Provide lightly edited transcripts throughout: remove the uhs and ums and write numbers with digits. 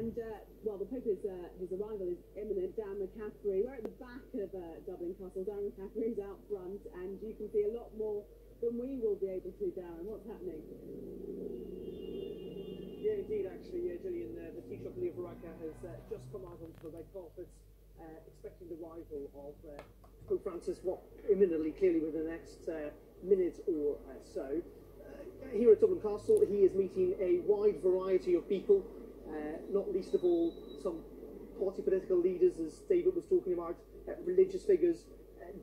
And, well, the Pope is, his arrival is imminent. Dan McCaffrey, we're at the back of Dublin Castle. Dan McCaffrey is out front, and you can see a lot more than we will be able to, Darren. What's happening? Yeah, indeed, actually, Gillian, the Taoiseach Leo Varadkar has just come out onto the red carpet, expecting the arrival of Pope Francis, imminently, clearly within the next minute or so. Here at Dublin Castle, he is meeting a wide variety of people, not least of all some party political leaders, as David was talking about, religious figures,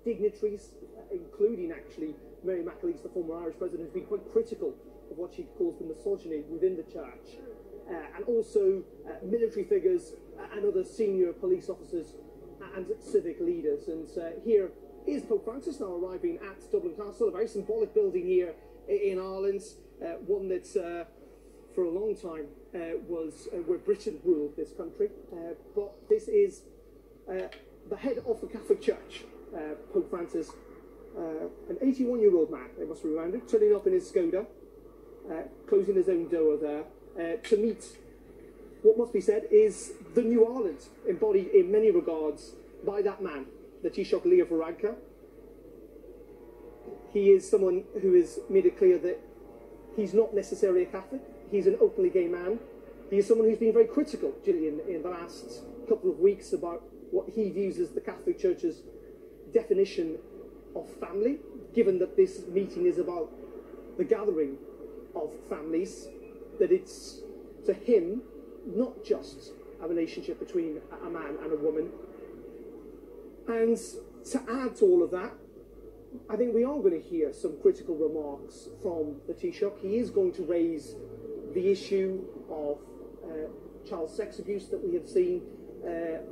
dignitaries, including actually Mary McAleese, the former Irish president, who's been quite critical of what she calls the misogyny within the church, and also military figures and other senior police officers and civic leaders. And here is Pope Francis now arriving at Dublin Castle, a very symbolic building here in Ireland, one that for a long time was where Britain ruled this country, but this is the head of the Catholic Church, Pope Francis, an 81-year-old man, they must be reminded, turning up in his Skoda, closing his own door there, to meet what must be said is the new Ireland, embodied in many regards by that man, the Taoiseach Leo Varadkar. He is someone who has made it clear that he's not necessarily a Catholic. He's an openly gay man. He is someone who's been very critical, Gillian, in the last couple of weeks about what he views as the Catholic Church's definition of family, given that this meeting is about the gathering of families, that it's, to him, not just a relationship between a man and a woman. And to add to all of that, I think we are going to hear some critical remarks from the Taoiseach. He is going to raise the issue of child sex abuse that we have seen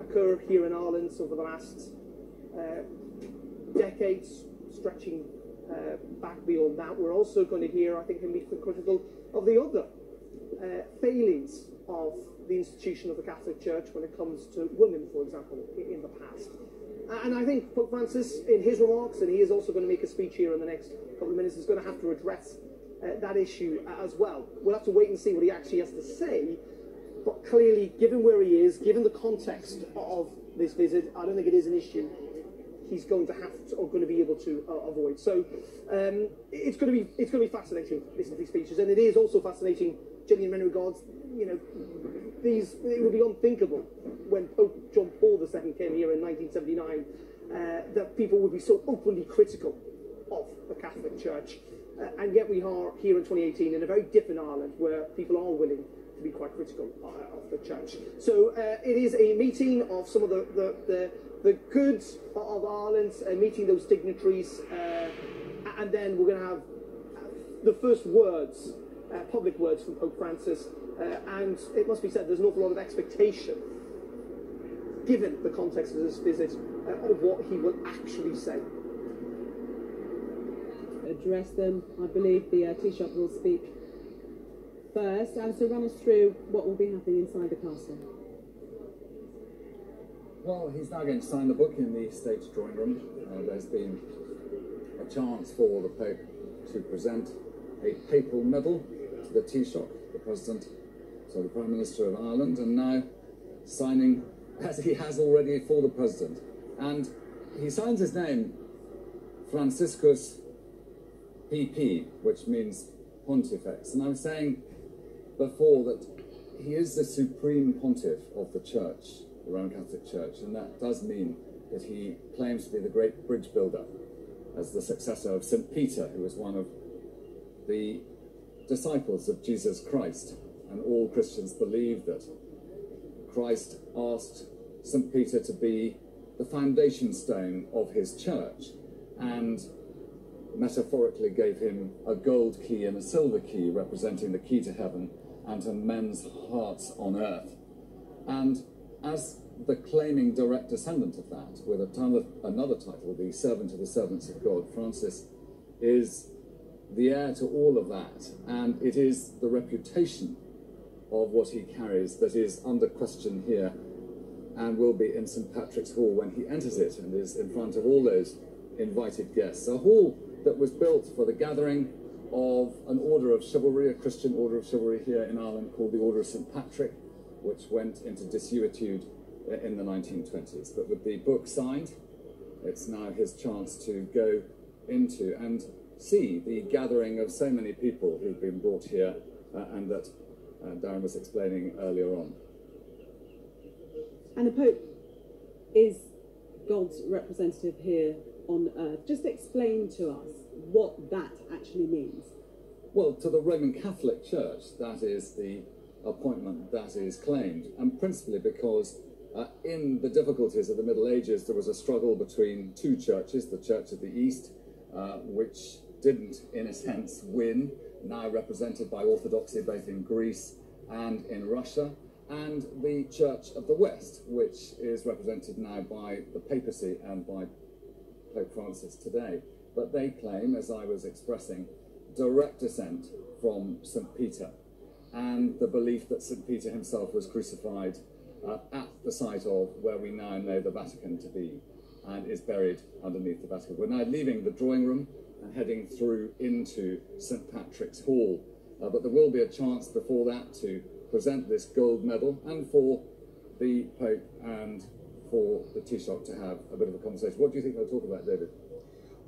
occur here in Ireland over the last decades, stretching back beyond that. We're also going to hear, I think, him be critical of the other failings of the institution of the Catholic Church when it comes to women, for example, in the past. And I think Pope Francis, in his remarks, and he is also going to make a speech here in the next couple of minutes, is going to have to address that issue as well. We'll have to wait and see what he actually has to say, but clearly, given where he is, given the context of this visit, I don't think it is an issue he's going to have to, or going to be able to avoid. So it's going to be fascinating listening to these speeches, and it is also fascinating, Gillian, in many regards. You know, it would be unthinkable when Pope John Paul II came here in 1979 that people would be so openly critical of the Catholic Church, and yet we are here in 2018 in a very different Ireland where people are willing to be quite critical of the Church. So it is a meeting of some of the goods of Ireland, meeting those dignitaries, and then we're going to have the first words, public words from Pope Francis, and it must be said there's an awful lot of expectation, given the context of this visit, of what he will actually say. Address them. I believe the Taoiseach will speak first, and so run us through what will be happening inside the castle. Well, he's now going to sign the book in the State's drawing room. There's been a chance for the Pope to present a papal medal to the Taoiseach, the President, so the Prime Minister of Ireland, and now signing, as he has already, for the President. And he signs his name, Franciscus PP, which means Pontifex. And I was saying before that he is the supreme pontiff of the Church, the Roman Catholic Church, and that does mean that he claims to be the great bridge builder, as the successor of St. Peter, who was one of the disciples of Jesus Christ. And all Christians believe that Christ asked St. Peter to be the foundation stone of his church, and metaphorically gave him a gold key and a silver key, representing the key to heaven and to men's hearts on earth. And as the claiming direct descendant of that, with another title, the servant of the servants of God, Francis is the heir to all of that, and it is the reputation of what he carries that is under question here, and will be in St. Patrick's Hall when he enters it and is in front of all those invited guests. A hall that was built for the gathering of an order of chivalry, a Christian order of chivalry here in Ireland called the Order of St. Patrick, which went into desuetude in the 1920s. But with the book signed, it's now his chance to go into and see the gathering of so many people who've been brought here and that Darren was explaining earlier on. And the Pope is God's representative here on earth. Just explain to us what that actually means. Well, to the Roman Catholic Church, that is the appointment that is claimed, and principally because in the difficulties of the Middle Ages, there was a struggle between two churches, the Church of the East, which didn't, in a sense, win, now represented by Orthodoxy both in Greece and in Russia, and the Church of the West, which is represented now by the papacy and by Pope Francis today. But they claim, as I was expressing, direct descent from St. Peter, and the belief that St. Peter himself was crucified at the site of where we now know the Vatican to be, and is buried underneath the Vatican. We're now leaving the drawing room and heading through into St. Patrick's Hall, but there will be a chance before that to present this gold medal and for the Pope and for the Taoiseach to have a bit of a conversation. What do you think they'll talk about, David?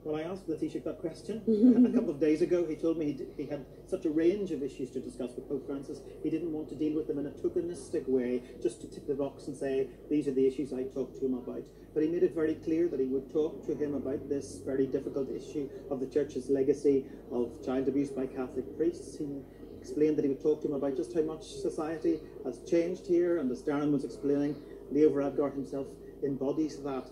Well, I asked the Taoiseach that question a couple of days ago. He told me he had such a range of issues to discuss with Pope Francis. He didn't want to deal with them in a tokenistic way, just to tick the box and say, these are the issues I talked to him about. But he made it very clear that he would talk to him about this very difficult issue of the Church's legacy of child abuse by Catholic priests. He explained that he would talk to him about just how much society has changed here, and as Darren was explaining, Leo Varadkar himself embodies that.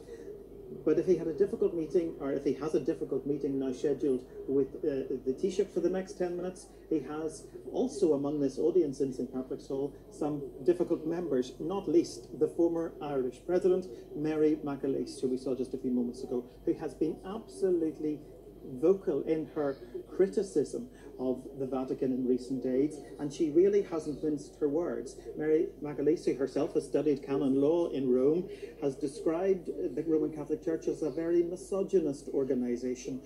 But if he had a difficult meeting, or if he has a difficult meeting now scheduled with the Taoiseach for the next 10 minutes, he has also among this audience in St. Patrick's Hall some difficult members, not least the former Irish President, Mary McAleese, who we saw just a few moments ago, who has been absolutely vocal in her criticism of the Vatican in recent days, and she really hasn't minced her words. Mary McAleese, who herself has studied canon law in Rome, has described the Roman Catholic Church as a very misogynist organisation.